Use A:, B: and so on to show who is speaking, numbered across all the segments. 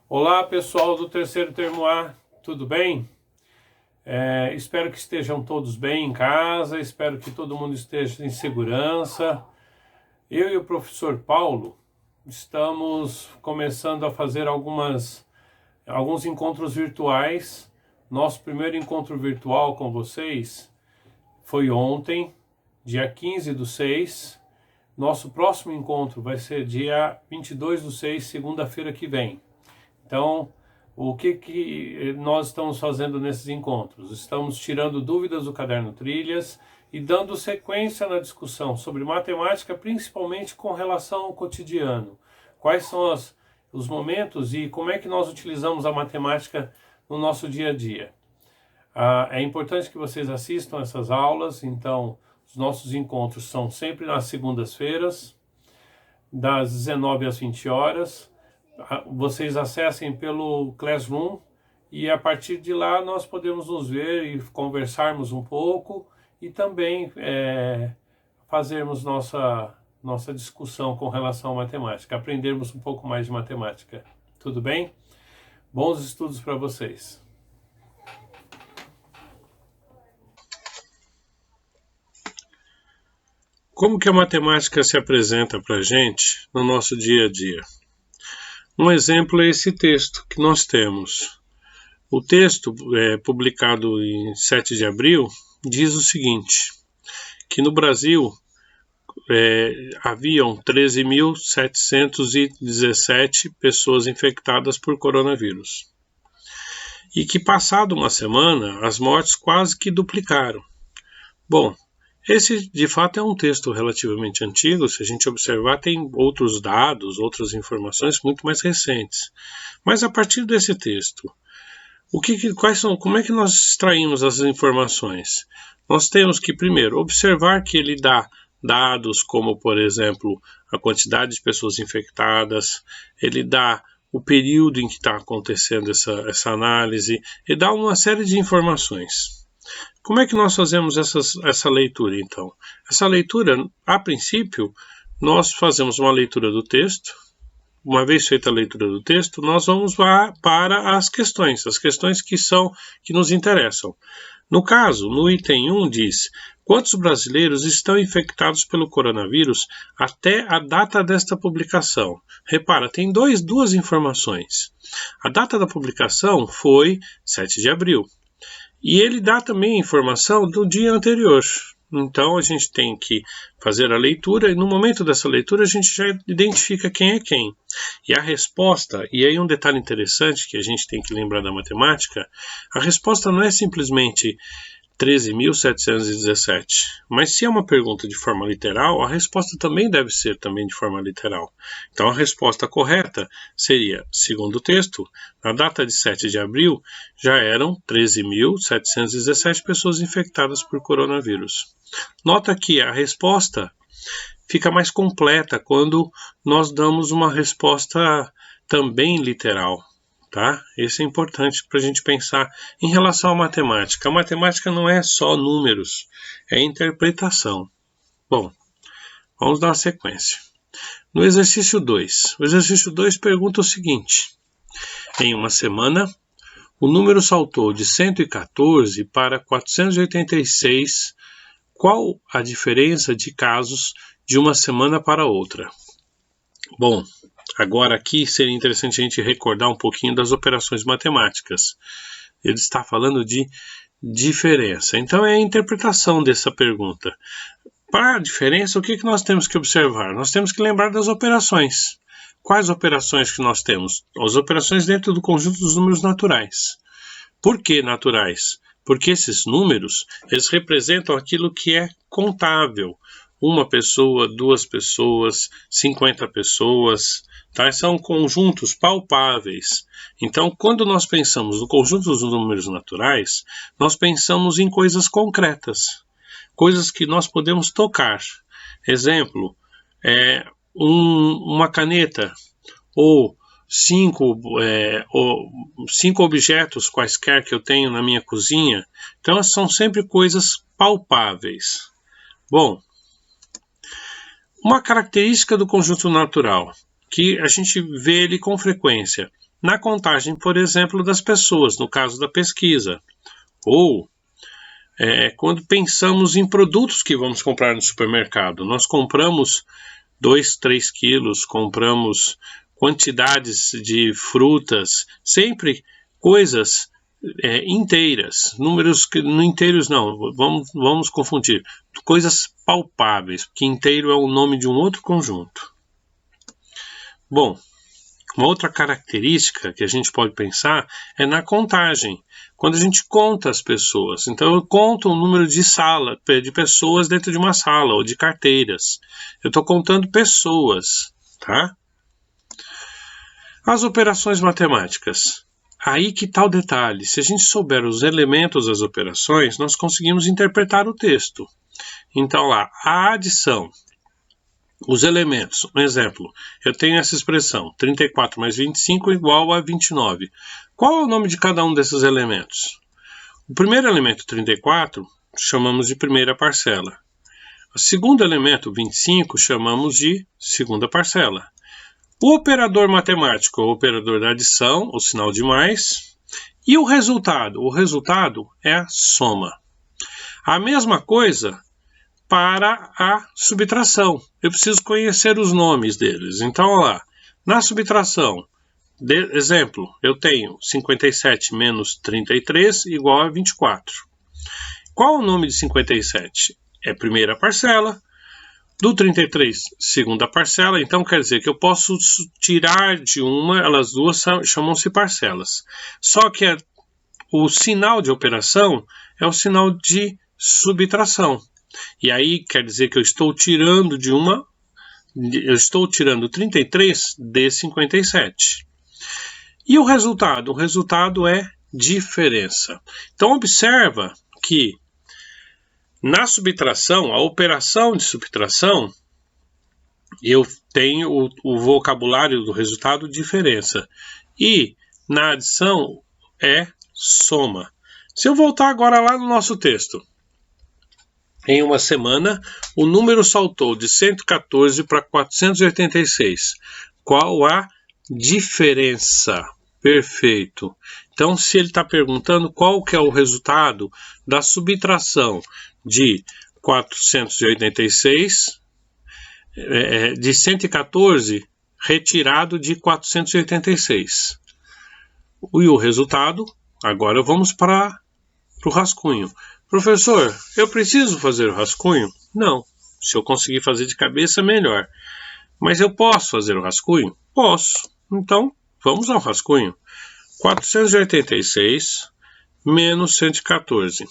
A: Olá pessoal do terceiro termo A, tudo bem? Espero que estejam todos bem em casa, espero que todo mundo esteja em segurança. Eu e o professor Paulo estamos começando a fazer alguns encontros virtuais. Nosso primeiro encontro virtual com vocês foi ontem, dia 15/6. Nosso próximo encontro vai ser dia 22/6, segunda-feira que vem. Então, o que nós estamos fazendo nesses encontros? Estamos tirando dúvidas do caderno Trilhas e dando sequência na discussão sobre matemática, principalmente com relação ao cotidiano. Quais são os momentos e como é que nós utilizamos a matemática no nosso dia a dia. É importante que vocês assistam essas aulas, então os nossos encontros são sempre nas segundas-feiras, das 19 às 20 horas. Vocês acessem pelo Classroom e a partir de lá nós podemos nos ver e conversarmos um pouco e também fazermos nossa discussão com relação à matemática, aprendermos um pouco mais de matemática. Tudo bem? Bons estudos para vocês. Como que a matemática se apresenta para a gente no nosso dia a dia? Um exemplo é esse texto que nós temos. O texto, publicado em 7 de abril, diz o seguinte, que no Brasil haviam 13.717 pessoas infectadas por coronavírus. E que, passado uma semana, as mortes quase que duplicaram. Bom, esse, de fato, é um texto relativamente antigo. Se a gente observar, tem outros dados, outras informações muito mais recentes. Mas, a partir desse texto, como é que nós extraímos as informações? Nós temos que, primeiro, observar que ele dá dados como, por exemplo, a quantidade de pessoas infectadas, ele dá o período em que está acontecendo essa análise, e dá uma série de informações. Como é que nós fazemos essa leitura, então? Essa leitura, a princípio, nós fazemos uma leitura do texto. Uma vez feita a leitura do texto, nós vamos para as questões que nos interessam. No caso, no item 1 diz: quantos brasileiros estão infectados pelo coronavírus até a data desta publicação? Repara, tem duas informações. A data da publicação foi 7 de abril. E ele dá também informação do dia anterior. Então a gente tem que fazer a leitura e no momento dessa leitura a gente já identifica quem é quem. E a resposta, e aí um detalhe interessante que a gente tem que lembrar da matemática, a resposta não é simplesmente 13.717, mas se é uma pergunta de forma literal, a resposta também deve ser também de forma literal. Então a resposta correta seria, segundo o texto, na data de 7 de abril, já eram 13.717 pessoas infectadas por coronavírus. Nota que a resposta fica mais completa quando nós damos uma resposta também literal. Tá? Isso é importante para a gente pensar em relação à matemática. A matemática não é só números, é interpretação. Bom, vamos dar uma sequência. No exercício 2, o exercício 2 pergunta o seguinte: em uma semana, o número saltou de 114 para 486. Qual a diferença de casos de uma semana para outra? Bom, agora aqui seria interessante a gente recordar um pouquinho das operações matemáticas. Ele está falando de diferença. Então é a interpretação dessa pergunta. Para a diferença, o que nós temos que observar? Nós temos que lembrar das operações. Quais operações que nós temos? As operações dentro do conjunto dos números naturais. Por que naturais? Porque esses números, eles representam aquilo que é contável. Uma pessoa, 2 pessoas, 50 pessoas, tá? São conjuntos palpáveis. Então, quando nós pensamos no conjunto dos números naturais, nós pensamos em coisas concretas, coisas que nós podemos tocar. Exemplo, uma caneta, ou 5 objetos quaisquer que eu tenho na minha cozinha. Então, são sempre coisas palpáveis. Bom, uma característica do conjunto natural, que a gente vê ele com frequência, na contagem, por exemplo, das pessoas, no caso da pesquisa. Ou quando pensamos em produtos que vamos comprar no supermercado. Nós compramos 2, 3 quilos, compramos quantidades de frutas, sempre coisas inteiras, números que não inteiros não, vamos confundir, coisas palpáveis, porque inteiro é o nome de um outro conjunto. Bom, uma outra característica que a gente pode pensar é na contagem. Quando a gente conta as pessoas, então eu conto o número de pessoas dentro de uma sala ou de carteiras. Eu estou contando pessoas, tá? As operações matemáticas. Aí que está o detalhe. Se a gente souber os elementos das operações, nós conseguimos interpretar o texto. Então lá, a adição. Os elementos, um exemplo, eu tenho essa expressão, 34 mais 25 igual a 29. Qual é o nome de cada um desses elementos? O primeiro elemento, 34, chamamos de primeira parcela. O segundo elemento, 25, chamamos de segunda parcela. O operador matemático é o operador da adição, o sinal de mais. E o resultado é a soma. A mesma coisa para a subtração. Eu preciso conhecer os nomes deles. Então, olha lá, na subtração, exemplo, eu tenho 57 menos 33 igual a 24. Qual o nome de 57? É primeira parcela. Do 33, segunda parcela. Então, quer dizer que eu posso tirar de uma, elas duas chamam-se parcelas. Só que o sinal de operação é o sinal de subtração. E aí quer dizer que eu estou tirando de uma, eu estou tirando 33 de 57. E o resultado? O resultado é diferença. Então observa que na subtração, a operação de subtração, eu tenho o vocabulário do resultado diferença. E na adição é soma. Se eu voltar agora lá no nosso texto. Em uma semana, o número saltou de 114 para 486. Qual a diferença? Perfeito. Então, se ele está perguntando qual que é o resultado da subtração de 486, de 114, retirado de 486. E o resultado, agora vamos para o rascunho. Professor, eu preciso fazer o rascunho? Não. Se eu conseguir fazer de cabeça, melhor. Mas eu posso fazer o rascunho? Posso. Então, vamos ao rascunho. 486 menos 114.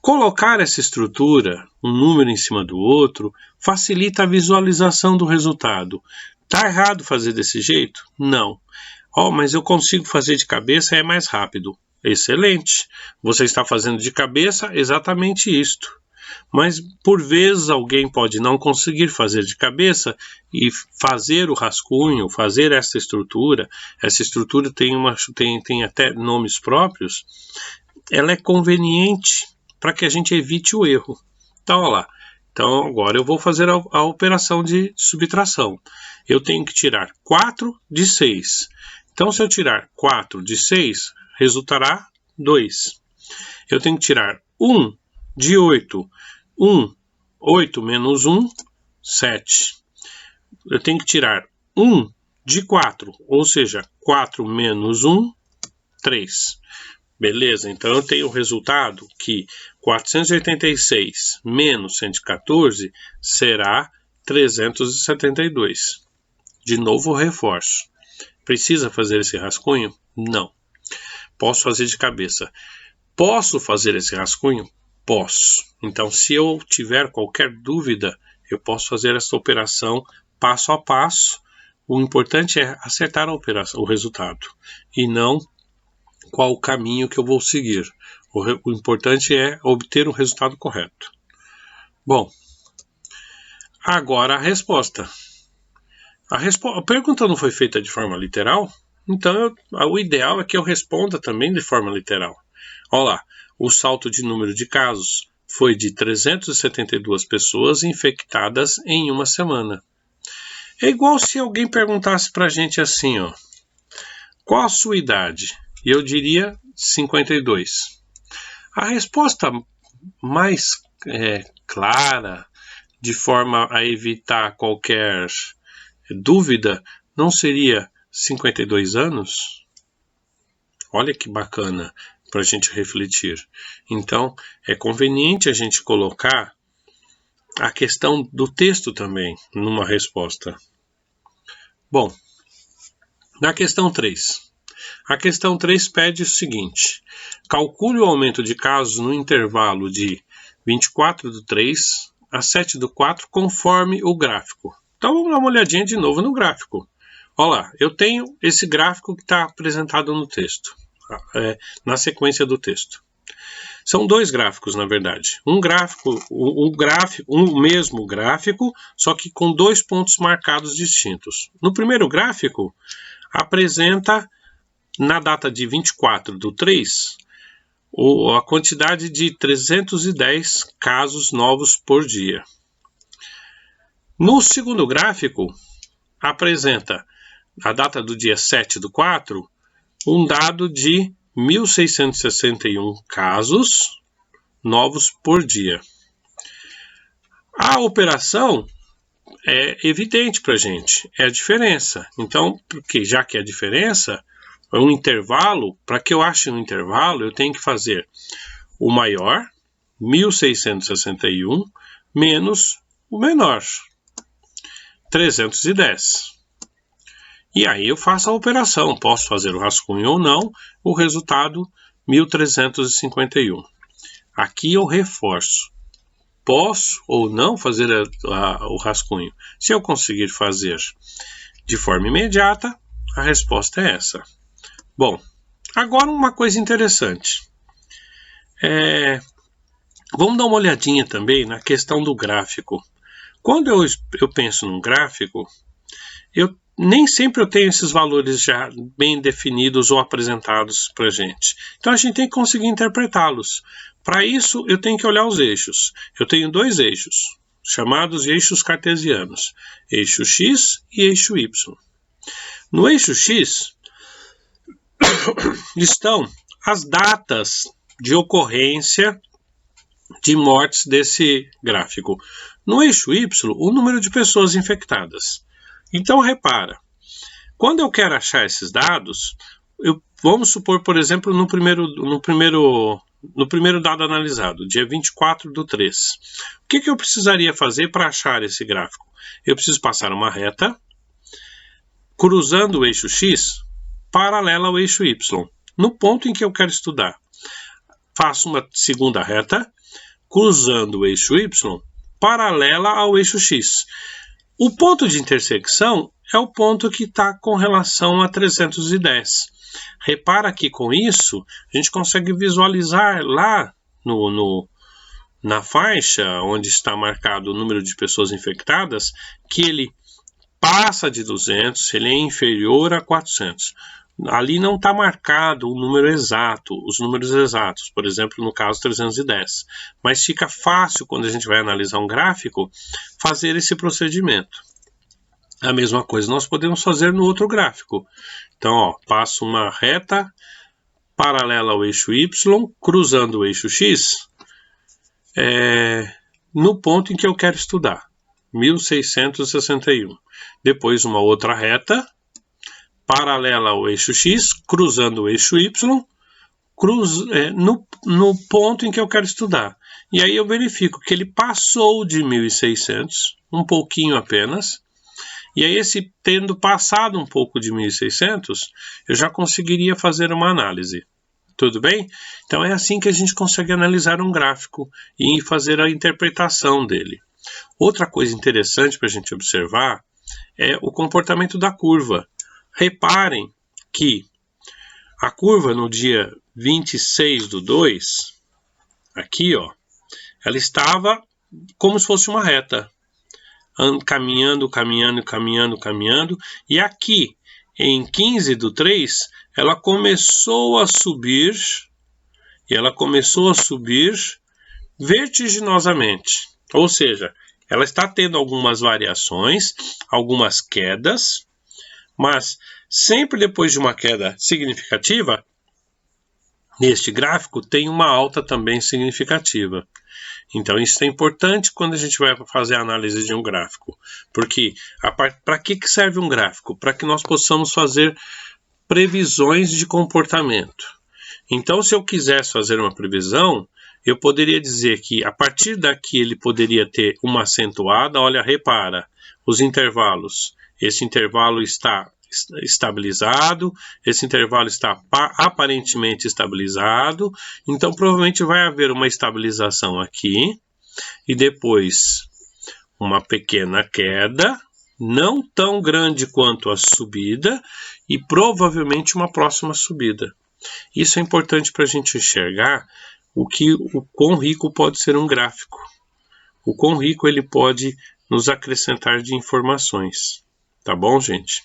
A: Colocar essa estrutura, um número em cima do outro, facilita a visualização do resultado. Tá errado fazer desse jeito? Não. Mas eu consigo fazer de cabeça, é mais rápido. Excelente, você está fazendo de cabeça exatamente isto. Mas, por vezes, alguém pode não conseguir fazer de cabeça e fazer o rascunho, fazer essa estrutura tem até nomes próprios, ela é conveniente para que a gente evite o erro. Então, olha lá. Então, agora eu vou fazer a operação de subtração. Eu tenho que tirar 4 de 6. Então, se eu tirar 4 de 6, resultará 2. Eu tenho que tirar 1 de 8. 8 menos 1, 7. Eu tenho que tirar 1 de 4, ou seja, 4 menos 1, 3. Beleza? Então eu tenho o resultado que 486 menos 114 será 372. De novo, reforço. Precisa fazer esse rascunho? Não. Posso fazer de cabeça. Posso fazer esse rascunho? Posso. Então, se eu tiver qualquer dúvida, eu posso fazer essa operação passo a passo. O importante é acertar a operação, o resultado, e não qual o caminho que eu vou seguir. O importante é obter o resultado correto. Bom, agora a resposta. A pergunta não foi feita de forma literal, então o ideal é que eu responda também de forma literal. Olha lá, o salto de número de casos foi de 372 pessoas infectadas em uma semana. É igual se alguém perguntasse pra gente assim, ó, Qual a sua idade? Eu diria 52. A resposta mais clara, de forma a evitar qualquer dúvida, não seria 52 anos? Olha que bacana para a gente refletir. Então, é conveniente a gente colocar a questão do texto também numa resposta. Bom, na questão 3. A questão 3 pede o seguinte: calcule o aumento de casos no intervalo de 24/3 a 7/4 conforme o gráfico. Então vamos dar uma olhadinha de novo no gráfico. Olha lá, eu tenho esse gráfico que está apresentado no texto, na sequência do texto. São dois gráficos, na verdade. Um mesmo gráfico, só que com dois pontos marcados distintos. No primeiro gráfico, apresenta, na data de 24/3, a quantidade de 310 casos novos por dia. No segundo gráfico, apresenta, a data do dia 7/4, um dado de 1.661 casos novos por dia. A operação é evidente para a gente, é a diferença. Então, porque já que é a diferença, é um intervalo, para que eu ache um intervalo, eu tenho que fazer o maior, 1.661, menos o menor, 310. E aí eu faço a operação, posso fazer o rascunho ou não, o resultado 1.351. Aqui eu reforço, posso ou não fazer o rascunho. Se eu conseguir fazer de forma imediata, a resposta é essa. Bom, agora uma coisa interessante. Vamos dar uma olhadinha também na questão do gráfico. Quando eu penso num gráfico, nem sempre eu tenho esses valores já bem definidos ou apresentados para a gente. Então a gente tem que conseguir interpretá-los. Para isso, eu tenho que olhar os eixos. Eu tenho dois eixos, chamados eixos cartesianos, eixo X e eixo Y. No eixo X estão as datas de ocorrência de mortes desse gráfico. No eixo Y, o número de pessoas infectadas. Então, repara, quando eu quero achar esses dados, vamos supor, por exemplo, no primeiro dado analisado, dia 24/3. O que eu precisaria fazer para achar esse gráfico? Eu preciso passar uma reta, cruzando o eixo X, paralela ao eixo Y, no ponto em que eu quero estudar. Faço uma segunda reta, cruzando o eixo Y, paralela ao eixo X. O ponto de intersecção é o ponto que está com relação a 310. Repara que com isso, a gente consegue visualizar lá na faixa onde está marcado o número de pessoas infectadas, que ele passa de 200, ele é inferior a 400. Ali não está marcado o número exato, os números exatos, por exemplo, no caso 310. Mas fica fácil, quando a gente vai analisar um gráfico, fazer esse procedimento. A mesma coisa nós podemos fazer no outro gráfico. Então, passo uma reta paralela ao eixo Y, cruzando o eixo X, no ponto em que eu quero estudar, 1.661. Depois uma outra reta paralela ao eixo X, cruzando o eixo Y, no ponto em que eu quero estudar. E aí eu verifico que ele passou de 1.600, um pouquinho apenas. E aí, tendo passado um pouco de 1.600, eu já conseguiria fazer uma análise. Tudo bem? Então é assim que a gente consegue analisar um gráfico e fazer a interpretação dele. Outra coisa interessante para a gente observar é o comportamento da curva. Reparem que a curva no dia 26/2, aqui, ó, ela estava como se fosse uma reta, caminhando, e aqui, em 15/3, ela começou a subir, vertiginosamente. Ou seja, ela está tendo algumas variações, algumas quedas, mas Sempre depois de uma queda significativa, neste gráfico tem uma alta também significativa. Então isso é importante quando a gente vai fazer a análise de um gráfico. Porque para que serve um gráfico? Para que nós possamos fazer previsões de comportamento. Então, se eu quisesse fazer uma previsão, eu poderia dizer que a partir daqui ele poderia ter uma acentuada. Olha, repara, os intervalos. Esse intervalo está estabilizado, esse intervalo está aparentemente estabilizado, então provavelmente vai haver uma estabilização aqui e depois uma pequena queda, não tão grande quanto a subida e provavelmente uma próxima subida. Isso é importante para a gente enxergar o quão rico pode ser um gráfico, o quão rico ele pode nos acrescentar de informações. Tá bom, gente?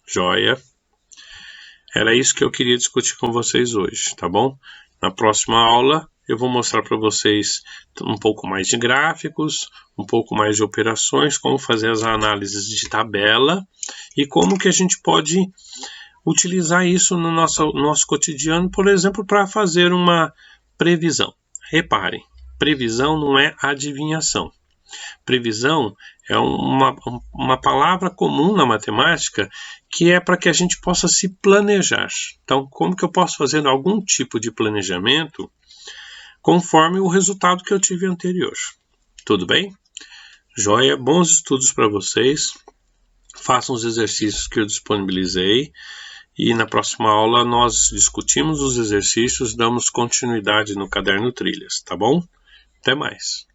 A: Joia. Era isso que eu queria discutir com vocês hoje, tá bom? Na próxima aula eu vou mostrar para vocês um pouco mais de gráficos, um pouco mais de operações, como fazer as análises de tabela e como que a gente pode utilizar isso no nosso cotidiano, por exemplo, para fazer uma previsão. Reparem, previsão não é adivinhação. Previsão é uma palavra comum na matemática que é para que a gente possa se planejar. Então, como que eu posso fazer algum tipo de planejamento conforme o resultado que eu tive anterior? Tudo bem? Joia, bons estudos para vocês. Façam os exercícios que eu disponibilizei. E na próxima aula nós discutimos os exercícios, damos continuidade no caderno Trilhas, tá bom? Até mais!